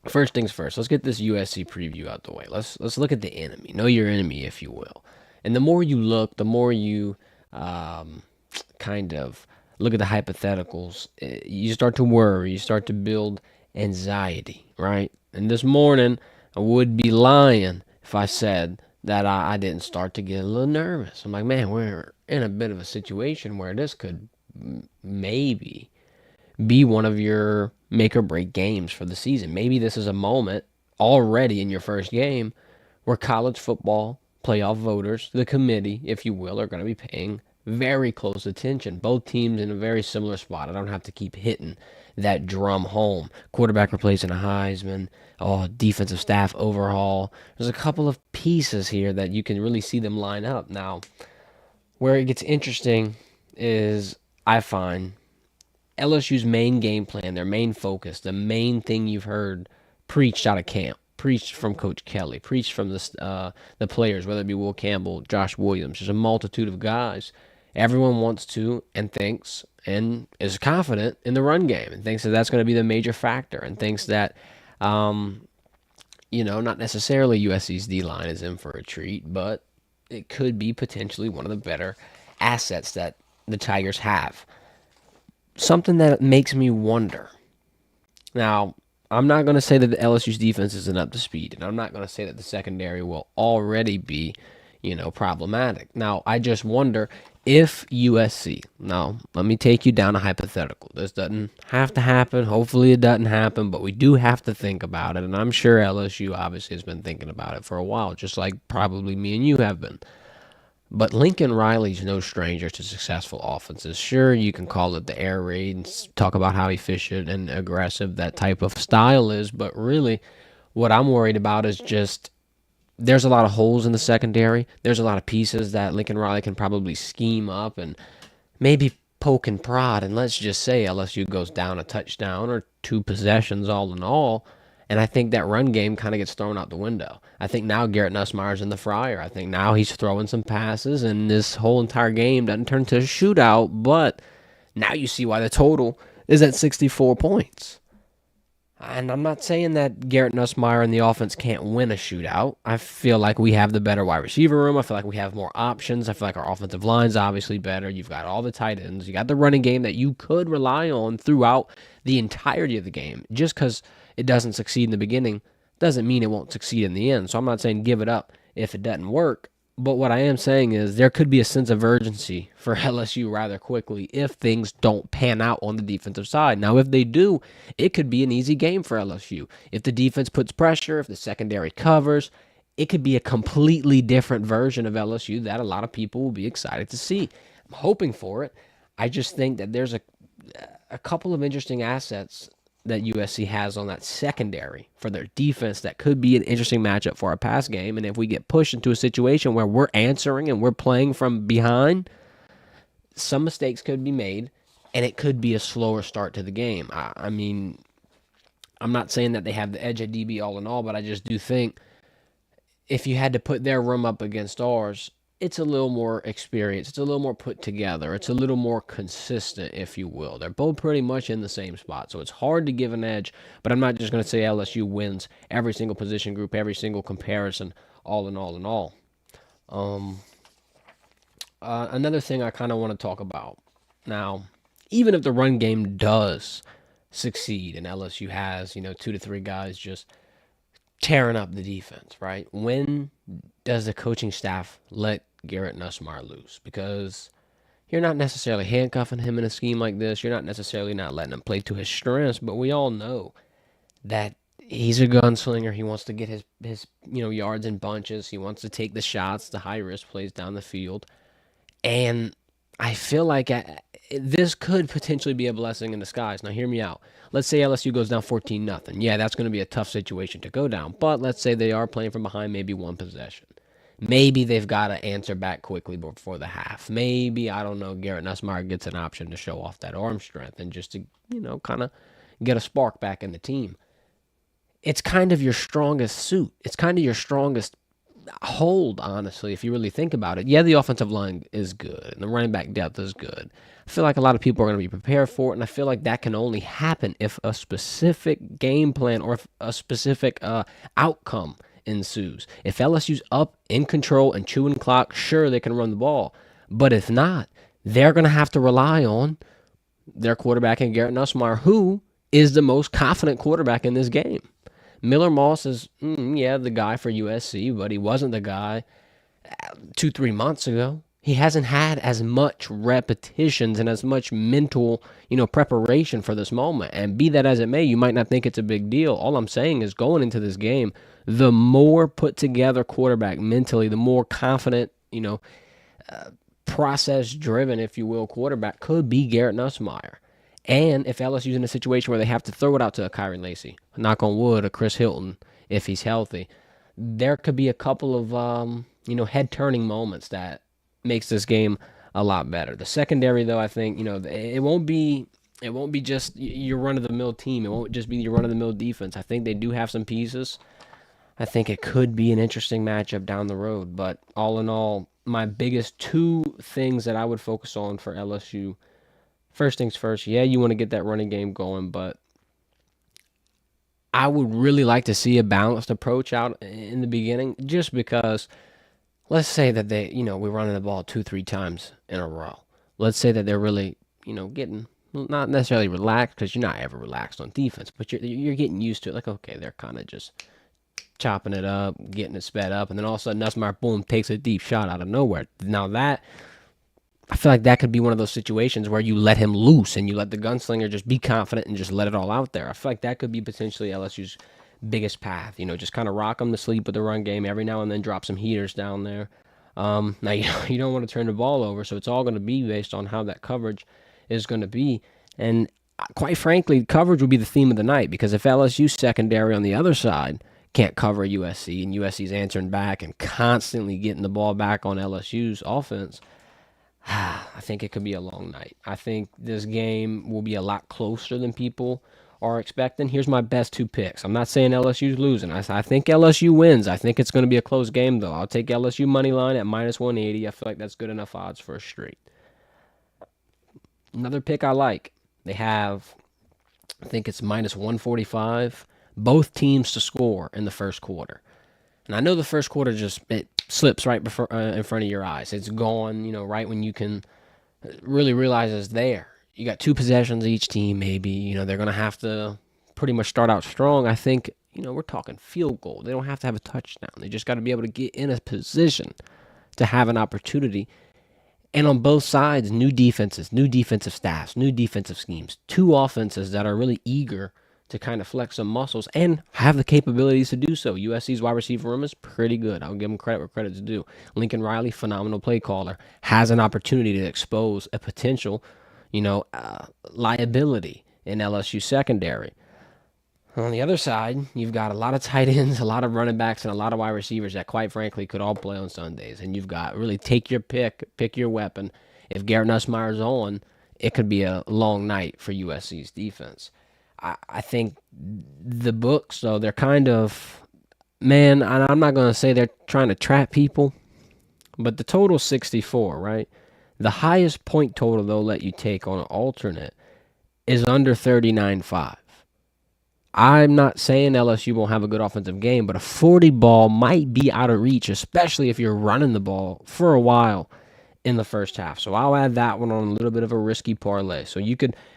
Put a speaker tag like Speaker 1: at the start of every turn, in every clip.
Speaker 1: First things first, let's get this USC preview out the way. Let's look at the enemy. Know your enemy, if you will. And the more you look, the more you um, kind of look at the hypotheticals, you start to worry, you start to build anxiety, right? And this morning, I would be lying if I said that I didn't start to get a little nervous. I'm like, man, we're in a bit of a situation where this could maybe be one of your make or break games for the season. Maybe this is a moment already in your first game where college football playoff voters, the committee, if you will, are going to be paying very close attention. Both teams in a very similar spot. I don't have to keep hitting that drum home. Quarterback replacing a Heisman, defensive staff overhaul. There's a couple of pieces here that you can really see them line up. Now, where it gets interesting is I find LSU's main game plan, their main focus, the main thing you've heard preached out of camp, preached from Coach Kelly, preached from the players, whether it be Will Campbell, Josh Williams. There's a multitude of guys. Everyone wants to and thinks and is confident in the run game and thinks that that's going to be the major factor and thinks that, not necessarily USC's D line is in for a treat, but it could be potentially one of the better assets that the Tigers have. Something that makes me wonder. Now, I'm not going to say that the LSU's defense isn't up to speed, and I'm not going to say that the secondary will already be, problematic. Now, I just wonder if USC. Now, let me take you down a hypothetical. This doesn't have to happen. Hopefully, it doesn't happen, but we do have to think about it, and I'm sure LSU obviously has been thinking about it for a while, just like probably me and you have been. But Lincoln Riley's no stranger to successful offenses. Sure, you can call it the air raid and talk about how efficient and aggressive that type of style is, but really, what I'm worried about is just there's a lot of holes in the secondary. There's a lot of pieces that Lincoln Riley can probably scheme up and maybe poke and prod. And let's just say LSU goes down a touchdown or two possessions all in all. And I think that run game kind of gets thrown out the window. I think now Garrett Nussmeier's in the fryer. I think now he's throwing some passes, and this whole entire game doesn't turn to a shootout. But now you see why the total is at 64 points. And I'm not saying that Garrett Nussmeier and the offense can't win a shootout. I feel like we have the better wide receiver room. I feel like we have more options. I feel like our offensive line's obviously better. You've got all the tight ends. You got the running game that you could rely on throughout the entirety of the game. Just because it doesn't succeed in the beginning doesn't mean it won't succeed in the end. So I'm not saying give it up if it doesn't work. But what I am saying is there could be a sense of urgency for LSU rather quickly if things don't pan out on the defensive side. Now, if they do, it could be an easy game for LSU. If the defense puts pressure, if the secondary covers, it could be a completely different version of LSU that a lot of people will be excited to see. I'm hoping for it. I just think that there's a couple of interesting assets that USC has on that secondary for their defense that could be an interesting matchup for our pass game. And if we get pushed into a situation where we're answering and we're playing from behind, some mistakes could be made, and it could be a slower start to the game. I mean, I'm not saying that they have the edge at DB all in all, but I just do think if you had to put their room up against ours, it's a little more experienced. It's a little more put together. It's a little more consistent, if you will. They're both pretty much in the same spot, so it's hard to give an edge, but I'm not just going to say LSU wins every single position group, every single comparison, all in all in all. Um, Another thing I kind of want to talk about. Now, even if the run game does succeed and LSU has, two to three guys just tearing up the defense, right? When does the coaching staff let Garrett Nussmeier loose? Because you're not necessarily handcuffing him in a scheme like this. You're not necessarily not letting him play to his strengths, but we all know that he's a gunslinger. He wants to get his yards in bunches. He wants to take the shots, the high risk plays down the field. And I feel like this could potentially be a blessing in disguise. Now, hear me out. Let's say LSU goes down 14-0. Yeah, that's going to be a tough situation to go down. But let's say they are playing from behind maybe one possession. Maybe they've got to answer back quickly before the half. Maybe, I don't know, Garrett Nussmeier gets an option to show off that arm strength and just to, kind of get a spark back in the team. It's kind of your strongest suit. It's kind of your strongest hold, honestly, if you really think about it. Yeah, the offensive line is good, and the running back depth is good. I feel like a lot of people are going to be prepared for it, and I feel like that can only happen if a specific game plan or if a specific outcome ensues. If LSU's up in control and chewing clock, sure, they can run the ball. But if not, they're going to have to rely on their quarterback in Garrett Nussmeier, who is the most confident quarterback in this game. Miller Moss is, yeah, the guy for USC, but he wasn't the guy 2, 3 months ago. He hasn't had as much repetitions and as much mental, preparation for this moment. And be that as it may, you might not think it's a big deal. All I'm saying is going into this game, the more put together quarterback mentally, the more confident, process driven, if you will, quarterback could be Garrett Nussmeier. And if LSU's in a situation where they have to throw it out to a Kyron Lacy, knock on wood, a Chris Hilton, if he's healthy, there could be a couple of head turning moments that makes this game a lot better. The secondary, though, I think it won't be just your run of the mill team. It won't just be your run of the mill defense. I think they do have some pieces. I think it could be an interesting matchup down the road. But all in all, my biggest two things that I would focus on for LSU. First things first, yeah, you want to get that running game going, but I would really like to see a balanced approach out in the beginning, just because let's say that we're running the ball 2, 3 times in a row. Let's say that they're really, getting not necessarily relaxed, because you're not ever relaxed on defense, but you're getting used to it. Like, okay, they're kind of just chopping it up, getting it sped up, and then all of a sudden Nussmeier, boom, takes a deep shot out of nowhere. Now that, I feel like that could be one of those situations where you let him loose and you let the gunslinger just be confident and just let it all out there. I feel like that could be potentially LSU's biggest path. Just kind of rock them to sleep with the run game every now and then, drop some heaters down there. Now, you don't want to turn the ball over, so it's all going to be based on how that coverage is going to be. And quite frankly, coverage would be the theme of the night, because if LSU secondary on the other side can't cover USC and USC's answering back and constantly getting the ball back on LSU's offense, I think it could be a long night. I think this game will be a lot closer than people are expecting. Here's my best two picks. I'm not saying LSU's losing. I think LSU wins. I think it's going to be a close game, though. I'll take LSU money line at -180. I feel like that's good enough odds for a straight. Another pick I like. They have, I think it's -145. Both teams to score in the first quarter. And I know the first quarter it slips right before in front of your eyes. It's gone, right when you can really realize it's there. You got 2 possessions each team, maybe. They're going to have to pretty much start out strong. I think, we're talking field goal. They don't have to have a touchdown. They just got to be able to get in a position to have an opportunity. And on both sides, new defenses, new defensive staffs, new defensive schemes, 2 offenses that are really eager to kind of flex some muscles and have the capabilities to do so. USC's wide receiver room is pretty good. I'll give them credit where credit's due. Lincoln Riley, phenomenal play caller, has an opportunity to expose a potential, liability in LSU secondary. On the other side, you've got a lot of tight ends, a lot of running backs, and a lot of wide receivers that, quite frankly, could all play on Sundays. And you've got really take your pick your weapon. If Garrett Nussmeier's on, it could be a long night for USC's defense. I think the books, though, they're kind of, man, I'm not going to say they're trying to trap people, but the total's 64, right? The highest point total they'll let you take on an alternate is under 39.5. I'm not saying LSU won't have a good offensive game, but a 40 ball might be out of reach, especially if you're running the ball for a while in the first half. So I'll add that one on a little bit of a risky parlay. So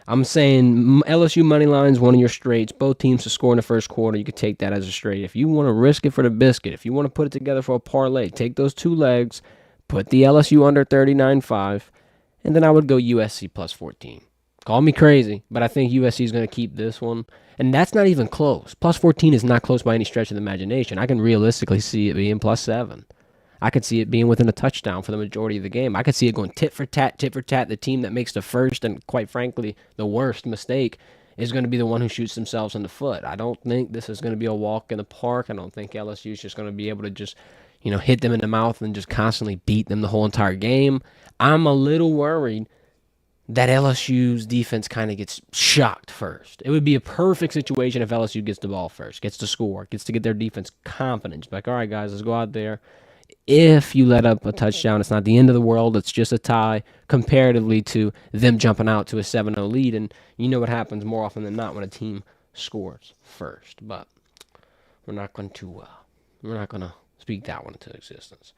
Speaker 1: I'm saying LSU money line is one of your straights. Both teams to score in the first quarter. You could take that as a straight. If you want to risk it for the biscuit, if you want to put it together for a parlay, take those 2 legs, put the LSU under 39.5, and then I would go USC +14. Call me crazy, but I think USC is going to keep this one. And that's not even close. +14 is not close by any stretch of the imagination. I can realistically see it being +7. I could see it being within a touchdown for the majority of the game. I could see it going tit for tat, tit for tat. The team that makes the first and, quite frankly, the worst mistake is going to be the one who shoots themselves in the foot. I don't think this is going to be a walk in the park. I don't think LSU is just going to be able to just, hit them in the mouth and just constantly beat them the whole entire game. I'm a little worried that LSU's defense kind of gets shocked first. It would be a perfect situation if LSU gets the ball first, gets to score, gets to get their defense confidence. Like, all right, guys, let's go out there. If you let up a touchdown, it's not the end of the world. It's just a tie comparatively to them jumping out to a 7-0 lead. And you know what happens more often than not when a team scores first. But we're not going to speak that one into existence.